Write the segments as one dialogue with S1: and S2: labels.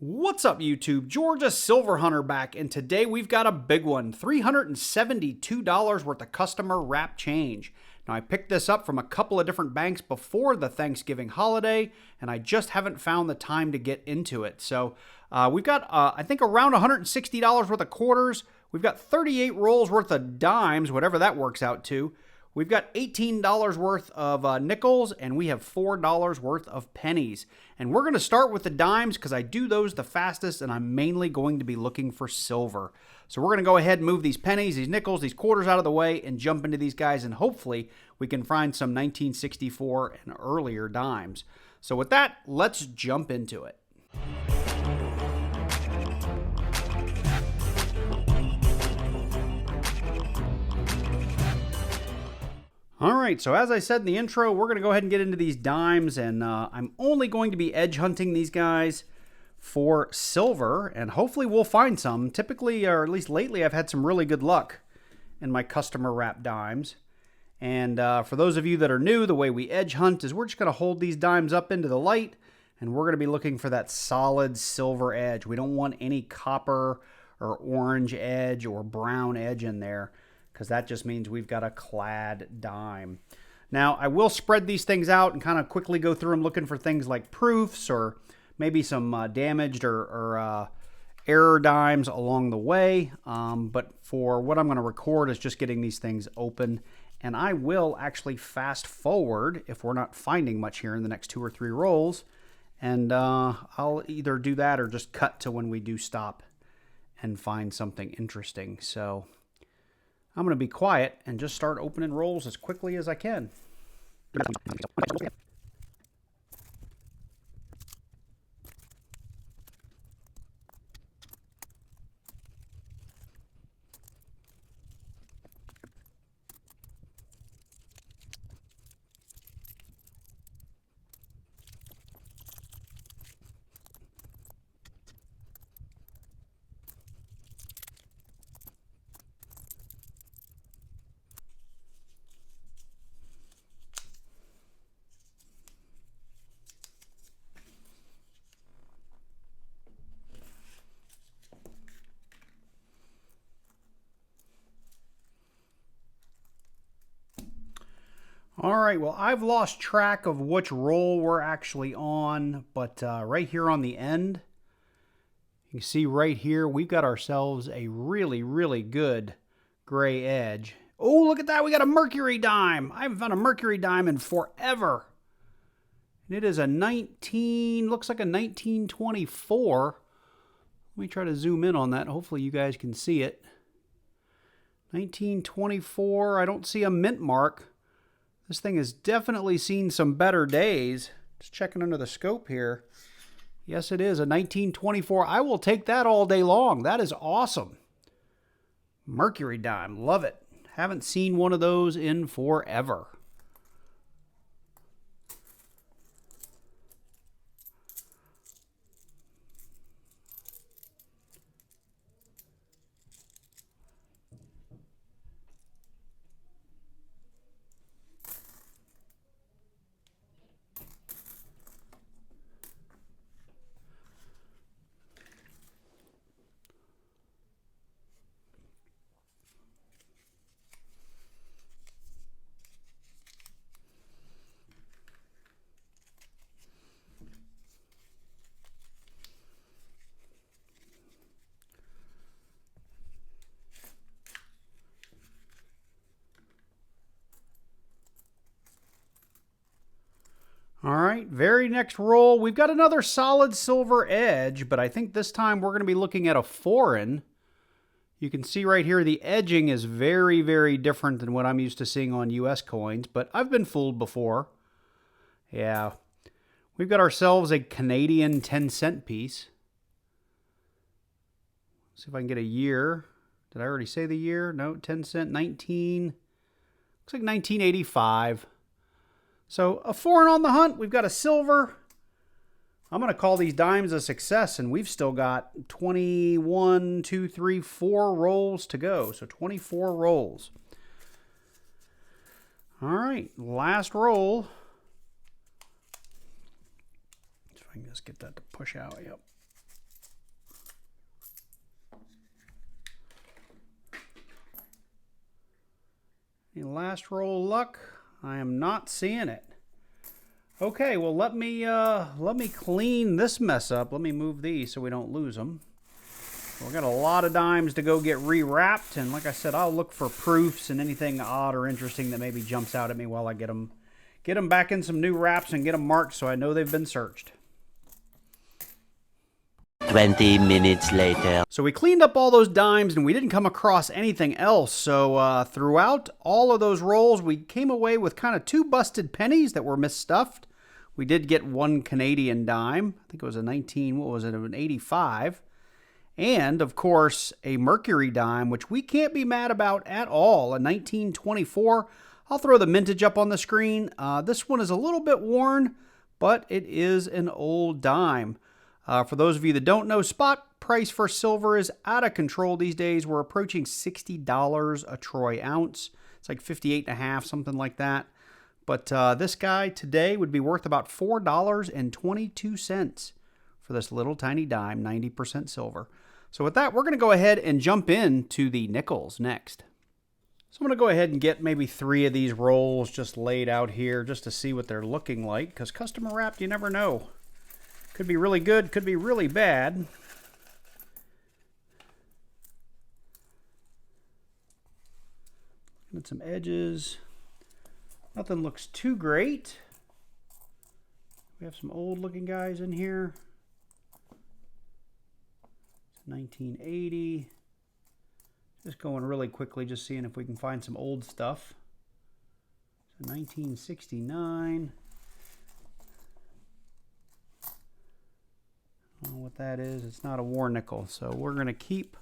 S1: What's up, YouTube? Georgia Silver Hunter back, and today we've got a big one, $372 worth of customer wrap change. Now, I picked this up from a couple of different banks before the Thanksgiving holiday, and I just haven't found the time to get into it. So we've got, I think, around $160 worth of quarters. We've got 38 rolls worth of dimes, whatever that works out to. We've got $18 worth of nickels, and we have $4 worth of pennies. And we're going to start with the dimes because I do those the fastest, and I'm mainly going to be looking for silver. So we're going to go ahead and move these pennies, these nickels, these quarters out of the way and jump into these guys, and hopefully we can find some 1964 and earlier dimes. So with that, let's jump into it. All right, so as I said in the intro, we're going to go ahead and get into these dimes, and I'm only going to be edge hunting these guys for silver, and hopefully we'll find some. Typically, or at least lately, I've had some really good luck in my customer wrap dimes. And for those of you that are new, the way we edge hunt is we're just going to hold these dimes up into the light, and we're going to be looking for that solid silver edge. We don't want any copper or orange edge or brown edge in there, because that just means we've got a clad dime. Now, I will spread these things out and kind of quickly go through them looking for things like proofs or maybe some damaged or error dimes along the way. But for what I'm going to record is just getting these things open. And I will actually fast forward if we're not finding much here in the next 2 or 3 rolls. And I'll either do that or just cut to when we do stop and find something interesting. So I'm going to be quiet and just start opening rolls as quickly as I can. All right, well, I've lost track of which roll we're actually on, but right here on the end, you can see right here, we've got ourselves a really, really good gray edge. Oh, look at that, we got a mercury dime. I haven't found a mercury dime in forever. And it is a looks like a 1924. Let me try to zoom in on that. Hopefully you guys can see it. 1924, I don't see a mint mark. This thing has definitely seen some better days. Just checking under the scope here. Yes, it is a 1924. I will take that all day long. That is awesome. Mercury dime. Love it. Haven't seen one of those in forever. All right, very next roll, we've got another solid silver edge, but I think this time we're going to be looking at a foreign. You can see right here the edging is very, very different than what I'm used to seeing on US coins, but I've been fooled before. Yeah, we've got ourselves a Canadian 10-cent piece. Let's see if I can get a year. Did I already say the year? No, 10 cent, 19. Looks like 1985. So a foreign on the hunt. We've got a silver. I'm going to call these dimes a success, and we've still got 21, 2, 3, 4 rolls to go. So 24 rolls. All right, last roll. If I can just get that to push out, yep. last roll of luck. I am not seeing it. Okay, well let me clean this mess up. Let me move these so we don't lose them. We've got a lot of dimes to go get rewrapped, and like I said, I'll look for proofs and anything odd or interesting that maybe jumps out at me while I get them back in some new wraps and get them marked so I know they've been searched.
S2: 20 minutes later.
S1: So we cleaned up all those dimes and we didn't come across anything else. So throughout all of those rolls, we came away with kind of 2 busted pennies that were misstuffed. We did get 1 Canadian dime. I think it was a an 85. And, of course, a Mercury dime, which we can't be mad about at all, a 1924. I'll throw the mintage up on the screen. This one is a little bit worn, but it is an old dime. For those of you that don't know, spot price for silver is out of control these days. We're approaching $60 a troy ounce. It's like 58.5, something like that. But this guy today would be worth about $4.22 for this little tiny dime, 90% silver. So with that, we're going to go ahead and jump into the nickels next. So I'm going to go ahead and get maybe 3 of these rolls just laid out here just to see what they're looking like, because customer wrapped, you never know. Could be really good, could be really bad. Looking at some edges. Nothing looks too great. We have some old looking guys in here. 1980. Just going really quickly, just seeing if we can find some old stuff. So 1969. I don't know what that is. It's not a war nickel. So we're going to keep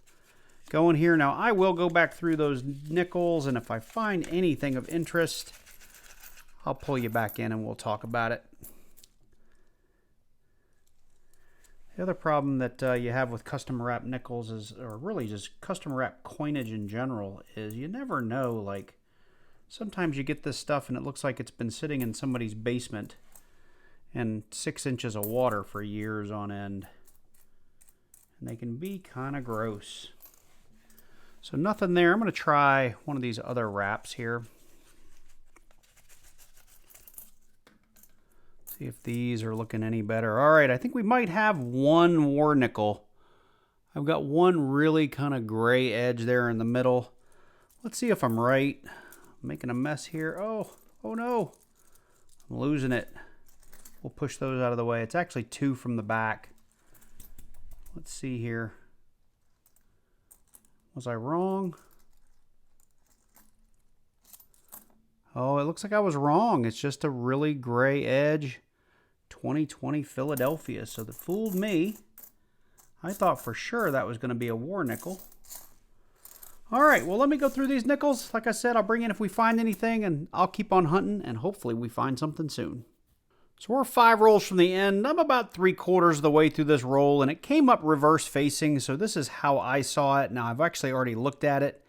S1: going here. Now I will go back through those nickels, and if I find anything of interest, I'll pull you back in and we'll talk about it. The other problem that you have with custom wrap nickels is, or really just custom wrap coinage in general, is you never know. Like, sometimes you get this stuff and it looks like it's been sitting in somebody's basement in 6 inches of water for years on end. And they can be kind of gross. So nothing there. I'm going to try one of these other wraps here. See if these are looking any better. All right, I think we might have 1 war nickel. I've got 1 really kind of gray edge there in the middle. Let's see if I'm right. I'm making a mess here. Oh no. I'm losing it. We'll push those out of the way. It's actually 2 from the back. Let's see here. Was I wrong? Oh, it looks like I was wrong. It's just a really gray edge. 2020 Philadelphia. So that fooled me. I thought for sure that was going to be a war nickel. All right, well, let me go through these nickels. Like I said, I'll bring in if we find anything, and I'll keep on hunting, and hopefully we find something soon. So we're 5 rolls from the end. I'm about 3/4 of the way through this roll, and it came up reverse facing, so this is how I saw it. Now, I've actually already looked at it.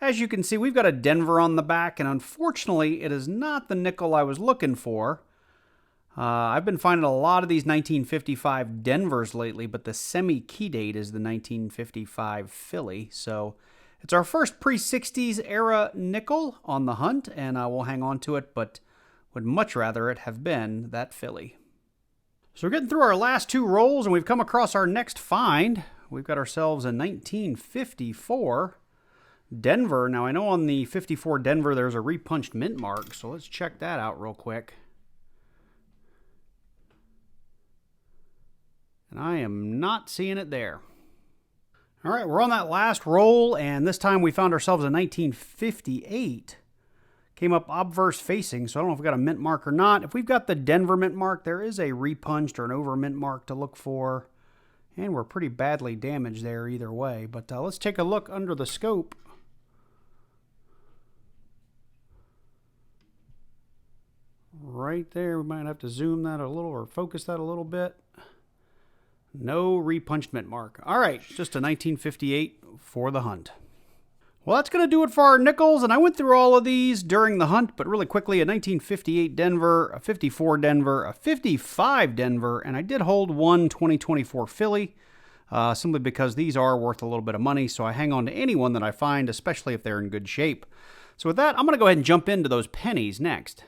S1: As you can see, we've got a Denver on the back, and unfortunately, it is not the nickel I was looking for. I've been finding a lot of these 1955 Denvers lately, but the semi-key date is the 1955 Philly. So it's our first pre-60s era nickel on the hunt, and we'll hang on to it, but would much rather it have been that Philly. So we're getting through our last 2 rolls, and we've come across our next find. We've got ourselves a 1954 Denver. Now, I know on the 54 Denver there's a repunched mint mark, so let's check that out real quick. And I am not seeing it there. All right, we're on that last roll, and this time we found ourselves a 1958. Came up obverse facing, so I don't know if we got a mint mark or not. If we've got the Denver mint mark, there is a repunched or an over mint mark to look for. And we're pretty badly damaged there either way. But let's take a look under the scope. Right there, we might have to zoom that a little or focus that a little bit. No repunched mint mark. All right, just a 1958 for the hunt. Well, that's going to do it for our nickels, and I went through all of these during the hunt, but really quickly, a 1958 Denver, a 54 Denver, a 55 Denver, and I did hold 1 2024 Philly, simply because these are worth a little bit of money, so I hang on to anyone that I find, especially if they're in good shape. So with that, I'm going to go ahead and jump into those pennies next.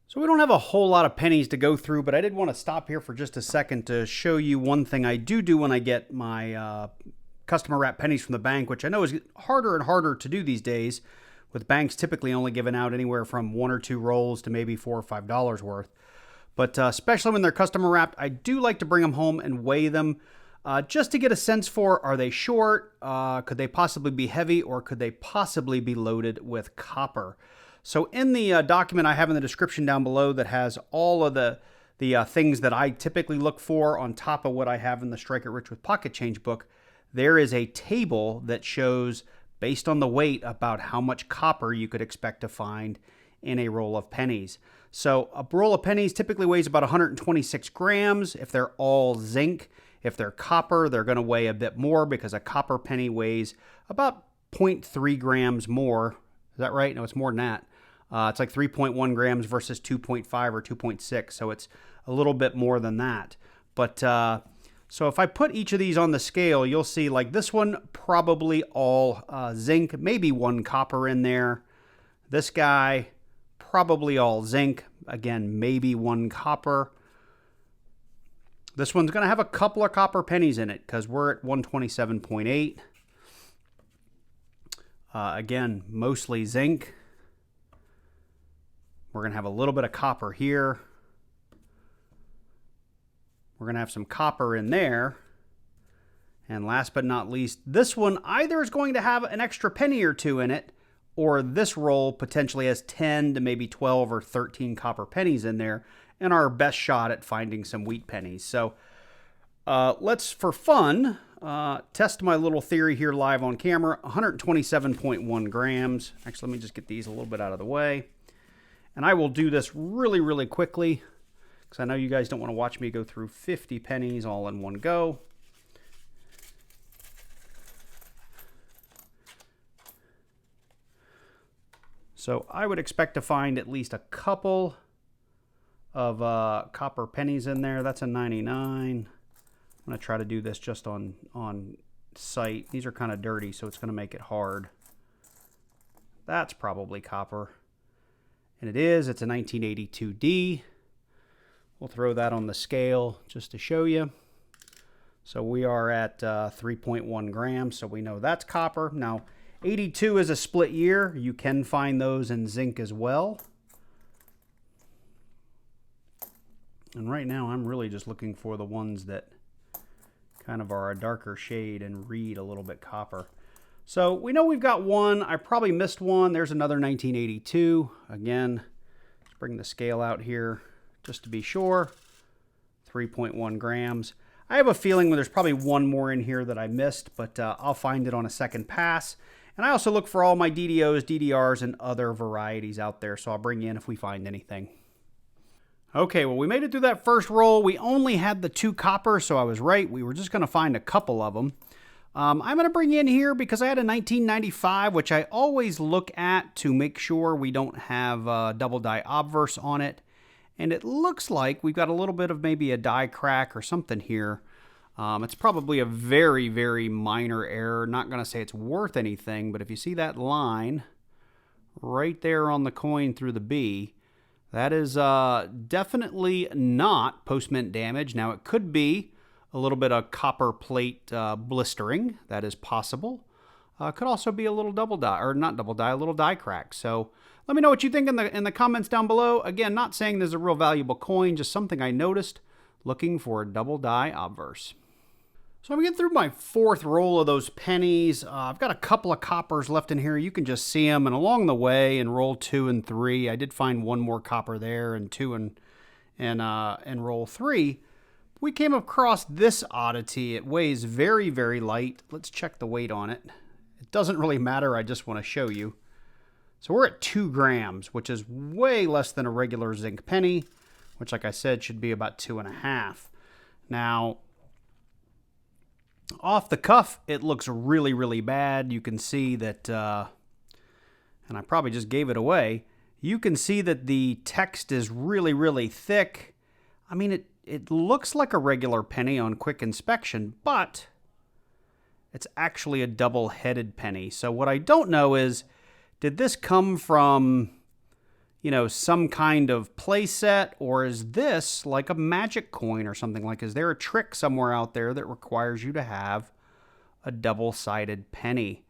S1: So we don't have a whole lot of pennies to go through, but I did want to stop here for just a second to show you one thing I do when I get my customer wrap pennies from the bank, which I know is harder and harder to do these days, with banks typically only giving out anywhere from 1 or 2 rolls to maybe $4 or $5 worth. But especially when they're customer wrapped, I do like to bring them home and weigh them just to get a sense for, are they short? Could they possibly be heavy, or could they possibly be loaded with copper? So in the document I have in the description down below that has all of the things that I typically look for on top of what I have in the Strike It Rich with Pocket Change book, there is a table that shows, based on the weight, about how much copper you could expect to find in a roll of pennies. So a roll of pennies typically weighs about 126 grams if they're all zinc. If they're copper, they're going to weigh a bit more because a copper penny weighs about 0.3 grams more. Is that right? No, it's more than that. It's like 3.1 grams versus 2.5 or 2.6, so it's a little bit more than that. But so if I put each of these on the scale, you'll see like this one, probably all zinc, maybe 1 copper in there. This guy, probably all zinc. Again, maybe 1 copper. This one's going to have a couple of copper pennies in it because we're at 127.8. Again, mostly zinc. We're going to have a little bit of copper here. We're going to have some copper in there. And last but not least, this one either is going to have an extra penny or 2 in it, or this roll potentially has 10 to maybe 12 or 13 copper pennies in there, and our best shot at finding some wheat pennies. So let's, for fun, test my little theory here live on camera. 127.1 grams. Actually, let me just get these a little bit out of the way. And I will do this really, really quickly because I know you guys don't want to watch me go through 50 pennies all in one go. So I would expect to find at least a couple of copper pennies in there. That's a 99. I'm going to try to do this just on sight. These are kind of dirty, so it's going to make it hard. That's probably copper. And it is. It's a 1982D. We'll throw that on the scale just to show you. So we are at 3.1 grams, so we know that's copper. Now, 82 is a split year. You can find those in zinc as well. And right now, I'm really just looking for the ones that kind of are a darker shade and read a little bit copper. So we know we've got one. I probably missed one. There's another 1982. Again, let's bring the scale out here just to be sure. 3.1 grams. I have a feeling there's probably one more in here that I missed, but I'll find it on a second pass. And I also look for all my DDOs, DDRs, and other varieties out there, so I'll bring you in if we find anything. Okay, well, we made it through that first roll. We only had the 2 copper, so I was right. We were just going to find a couple of them. I'm going to bring you in here because I had a 1995, which I always look at to make sure we don't have double die obverse on it. And it looks like we've got a little bit of maybe a die crack or something here. It's probably a very, very minor error. Not going to say it's worth anything, but if you see that line right there on the coin through the B, that is definitely not post-mint damage. Now, it could be a little bit of copper plate blistering. That is possible. Could also be a little double die, or not double die, a little die crack. So let me know what you think in the comments down below. Again, not saying this is a real valuable coin, just something I noticed looking for a double die obverse. So I'm getting through my 4th roll of those pennies. I've got a couple of coppers left in here. You can just see them. And along the way in roll 2 and 3, I did find one more copper there, and 2 and roll 3. We came across this oddity. It weighs very, very light. Let's check the weight on it. It doesn't really matter. I just want to show you. So we're at 2 grams, which is way less than a regular zinc penny, which, like I said, should be about 2.5. Now, off the cuff, it looks really, really bad. You can see that, and I probably just gave it away. You can see that the text is really, really thick. I mean, it looks like a regular penny on quick inspection, but it's actually a double-headed penny. So what I don't know is, did this come from, some kind of play set, or is this like a magic coin or something? Like, is there a trick somewhere out there that requires you to have a double-sided penny?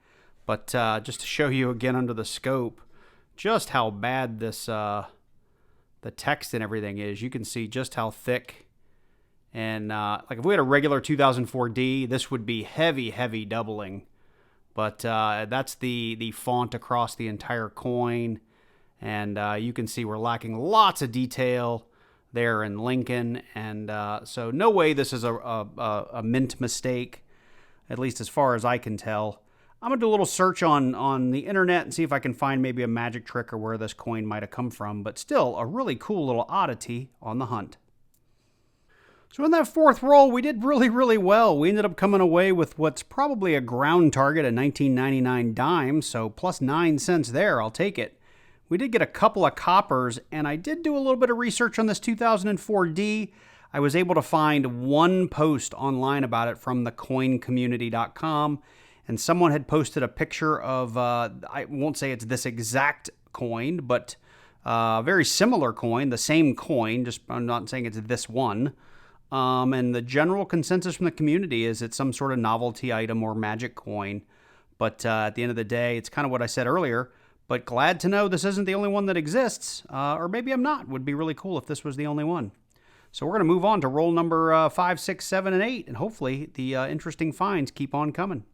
S1: But just to show you again under the scope just how bad this the text and everything is, you can see just how thick. And like if we had a regular 2004D, this would be heavy doubling. But that's the font across the entire coin. And you can see we're lacking lots of detail there in Lincoln. And so no way this is a mint mistake, at least as far as I can tell. I'm going to do a little search on the internet and see if I can find maybe a magic trick or where this coin might have come from. But still, a really cool little oddity on the hunt. So in that fourth roll, we did really well. We ended up coming away with what's probably a ground target, a 1999 dime, so plus 9 cents there. I'll take it. We did get a couple of coppers, and I did do a little bit of research on this 2004D. I was able to find one post online about it from thecoincommunity.com, and someone had posted a picture of, I won't say it's this exact coin, but a very similar coin, the same coin, just I'm not saying it's this one. And the general consensus from the community is it's some sort of novelty item or magic coin. But at the end of the day, it's kind of what I said earlier. But glad to know this isn't the only one that exists. Or maybe I'm not. Would be really cool if this was the only one. So we're going to move on to roll number 5, 6, 7, and 8. And hopefully the interesting finds keep on coming.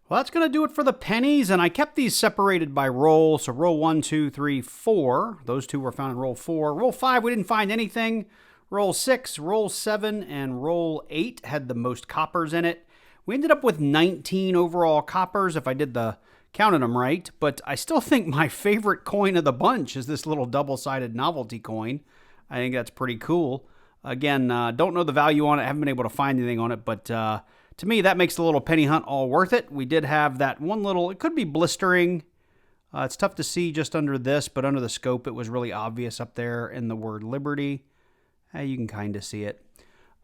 S1: Well, that's going to do it for the pennies. And I kept these separated by roll. So roll 1, 2, 3, 4. Those two were found in roll 4. Roll 5, we didn't find anything. Roll 6, roll 7, and roll 8 had the most coppers in it. We ended up with 19 overall coppers, if I did counted them right, but I still think my favorite coin of the bunch is this little double-sided novelty coin. I think that's pretty cool. Again, don't know the value on it, haven't been able to find anything on it, but to me, that makes the little penny hunt all worth it. We did have that one little, it could be blistering. It's tough to see just under this, but under the scope, it was really obvious up there in the word Liberty. You can kind of see it.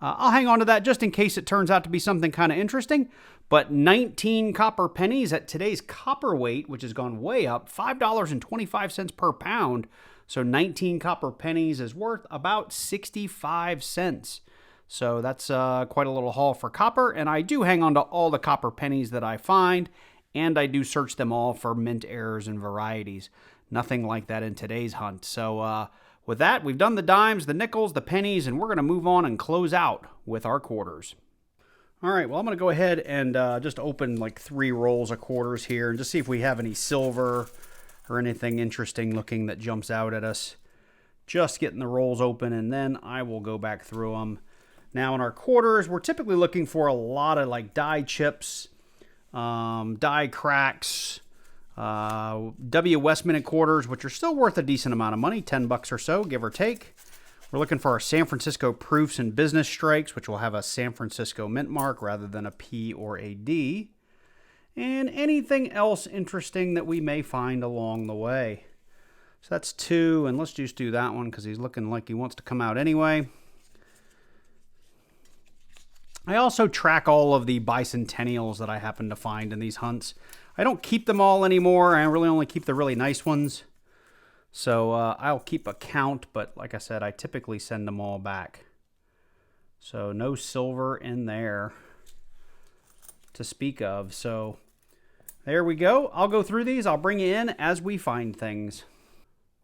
S1: I'll hang on to that just in case it turns out to be something kind of interesting. But 19 copper pennies at today's copper weight, which has gone way up, $5.25 per pound. So 19 copper pennies is worth about 65 cents. So that's quite a little haul for copper. And I do hang on to all the copper pennies that I find. And I do search them all for mint errors and varieties. Nothing like that in today's hunt. So with that, we've done the dimes, the nickels, the pennies, and we're going to move on and close out with our quarters. All right, well, I'm going to go ahead and just open like 3 rolls of quarters here and just see if we have any silver or anything interesting looking that jumps out at us. Just getting the rolls open, and then I will go back through them. Now, in our quarters, we're typically looking for a lot of like die chips, die cracks, W. Westminute quarters, which are still worth a decent amount of money, $10 or so, give or take. We're looking for our San Francisco proofs and business strikes, which will have a San Francisco mint mark rather than a P or a D. And anything else interesting that we may find along the way. So that's 2, and let's just do that one because he's looking like he wants to come out anyway. I also track all of the bicentennials that I happen to find in these hunts. I don't keep them all anymore. I really only keep the really nice ones. So I'll keep a count, but like I said, I typically send them all back. So no silver in there to speak of. So there we go. I'll go through these. I'll bring you in as we find things.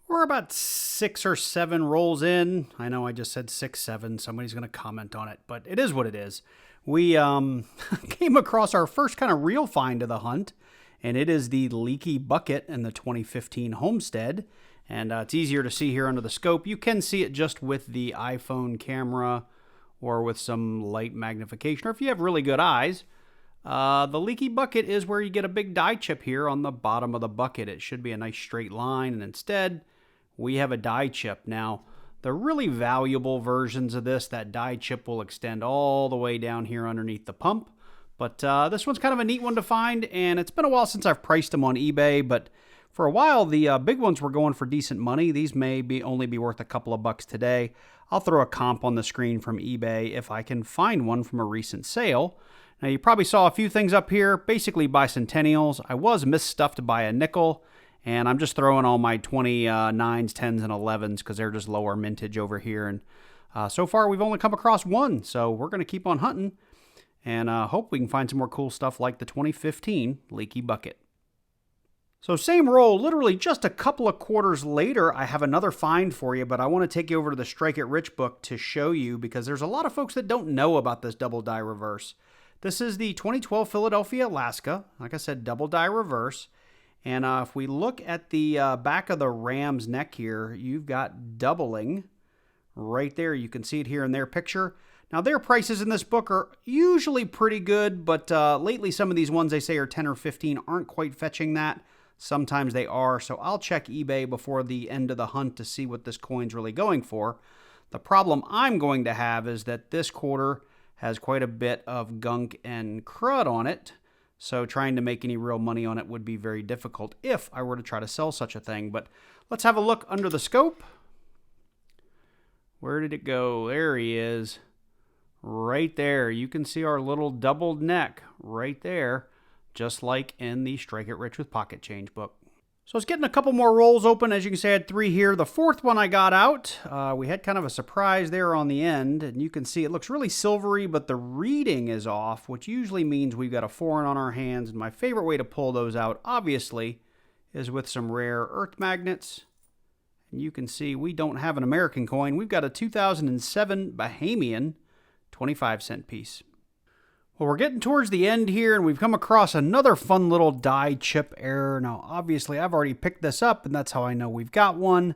S1: We're about 6 or 7 rolls in. I know I just said 6, 7. Somebody's going to comment on it, but it is what it is. We came across our first kind of real find of the hunt, and it is the leaky bucket in the 2015 Homestead. And it's easier to see here under the scope. You can see it just with the iPhone camera or with some light magnification, or if you have really good eyes. The leaky bucket is where you get a big die chip here on the bottom of the bucket. It should be a nice straight line, and instead we have a die chip. Now, the really valuable versions of this, that die chip will extend all the way down here underneath the pump. But this one's kind of a neat one to find, and it's been a while since I've priced them on eBay, but for a while, the big ones were going for decent money. These may only be worth a couple of bucks today. I'll throw a comp on the screen from eBay if I can find one from a recent sale. Now, you probably saw a few things up here, basically bicentennials. I was misstuffed by a nickel, And I'm just throwing all my 29s, 10s, and 11s because they're just lower mintage over here. And so far, we've only come across one. So we're going to keep on hunting and hope we can find some more cool stuff like the 2015 Leaky Bucket. So same roll, literally just a couple of quarters later, I have another find for you, but I want to take you over to the Strike It Rich book to show you because there's a lot of folks that don't know about this double die reverse. This is the 2012 Philadelphia Alaska. Like I said, double die reverse. And if we look at the back of the ram's neck here, you've got doubling right there. You can see it here in their picture. Now, their prices in this book are usually pretty good, but lately some of these ones they say are 10 or 15 aren't quite fetching that. Sometimes they are, so I'll check eBay before the end of the hunt to see what this coin's really going for. The problem I'm going to have is that this quarter has quite a bit of gunk and crud on it, so trying to make any real money on it would be very difficult if I were to try to sell such a thing. But let's have a look under the scope. Where did it go? There he is. Right there. You can see our little doubled neck right there, just like in the Strike It Rich with Pocket Change book. So it's getting a couple more rolls open. As you can see, I had 3 here. The 4th one I got out. We had kind of a surprise there on the end, and you can see it looks really silvery, but the reading is off, which usually means we've got a foreign on our hands. And my favorite way to pull those out, obviously, is with some rare earth magnets. And you can see we don't have an American coin. We've got a 2007 Bahamian 25-cent piece. Well, we're getting towards the end here, and we've come across another fun little die chip error. Now, obviously, I've already picked this up, and that's how I know we've got one.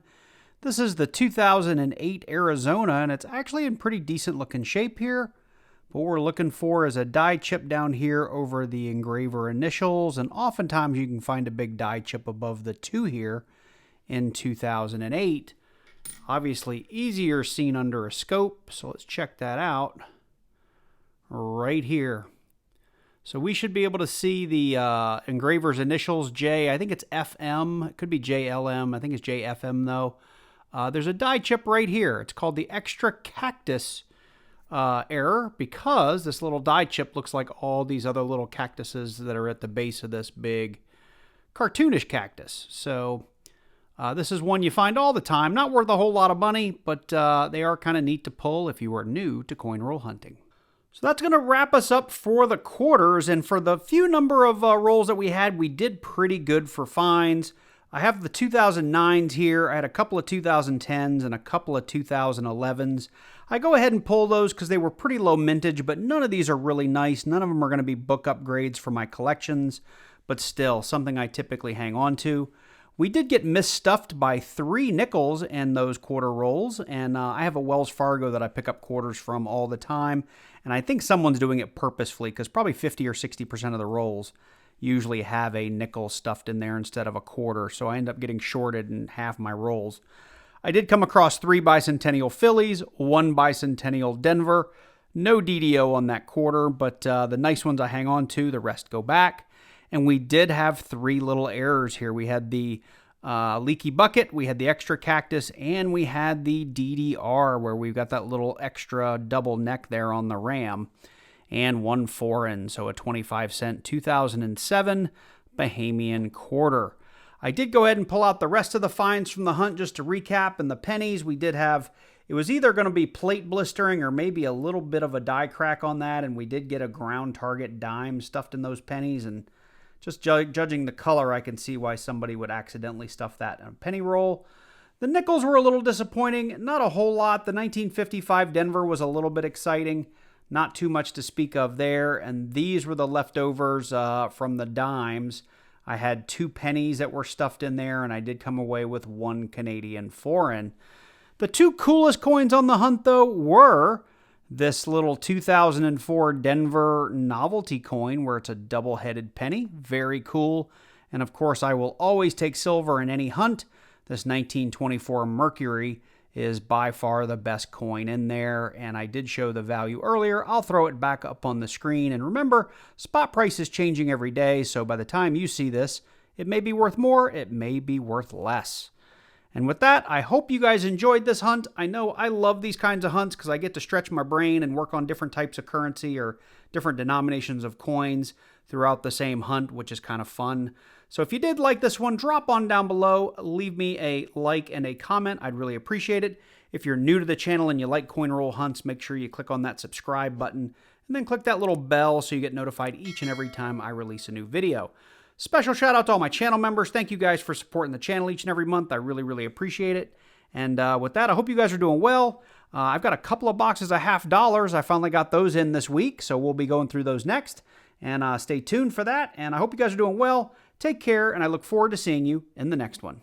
S1: This is the 2008 Arizona, and it's actually in pretty decent-looking shape here. What we're looking for is a die chip down here over the engraver initials, and oftentimes you can find a big die chip above the 2 here in 2008. Obviously, easier seen under a scope, so let's check that out. Right here. So we should be able to see the engraver's initials, J. I think it's FM. It could be JLM. I think it's JFM, though. There's a die chip right here. It's called the Extra Cactus error because this little die chip looks like all these other little cactuses that are at the base of this big cartoonish cactus. So this is one you find all the time. Not worth a whole lot of money, but they are kind of neat to pull if you are new to coin roll hunting. So that's going to wrap us up for the quarters, and for the few number of rolls that we had, we did pretty good for finds. I have the 2009s here. I had a couple of 2010s and a couple of 2011s. I go ahead and pull those because they were pretty low mintage, but none of these are really nice. None of them are going to be book upgrades for my collections, but still something I typically hang on to. We did get misstuffed by 3 nickels in those quarter rolls, and I have a Wells Fargo that I pick up quarters from all the time, and I think someone's doing it purposefully because probably 50 or 60% of the rolls usually have a nickel stuffed in there instead of a quarter, so I end up getting shorted in half my rolls. I did come across 3 bicentennial Phillies, 1 bicentennial Denver, no DDO on that quarter, but the nice ones I hang on to, the rest go back. And we did have 3 little errors here. We had the Leaky Bucket, we had the Extra Cactus, and we had the DDR, where we've got that little extra double neck there on the ram, and 1 foreign, so a 25-cent 2007 Bahamian quarter. I did go ahead and pull out the rest of the finds from the hunt just to recap, and the pennies we did have, it was either going to be plate blistering or maybe a little bit of a die crack on that, and we did get a ground target dime stuffed in those pennies, and just judging the color, I can see why somebody would accidentally stuff that in a penny roll. The nickels were a little disappointing. Not a whole lot. The 1955 Denver was a little bit exciting. Not too much to speak of there. And these were the leftovers from the dimes. I had 2 pennies that were stuffed in there, and I did come away with 1 Canadian foreign. The 2 coolest coins on the hunt, though, were this little 2004 Denver novelty coin where it's a double-headed penny. Very cool. And of course, I will always take silver in any hunt. This 1924 Mercury is by far the best coin in there. And I did show the value earlier. I'll throw it back up on the screen. And remember, spot price is changing every day. So by the time you see this, it may be worth more. It may be worth less. And with that, I hope you guys enjoyed this hunt. I know I love these kinds of hunts because I get to stretch my brain and work on different types of currency or different denominations of coins throughout the same hunt, which is kind of fun. So if you did like this one, drop on down below, leave me a like and a comment. I'd really appreciate it. If you're new to the channel and you like coin roll hunts, make sure you click on that subscribe button and then click that little bell so you get notified each and every time I release a new video. Special shout out to all my channel members. Thank you guys for supporting the channel each and every month. I really, really appreciate it. And with that, I hope you guys are doing well. I've got a couple of boxes of $50. I finally got those in this week, so we'll be going through those next. And stay tuned for that. And I hope you guys are doing well. Take care, and I look forward to seeing you in the next one.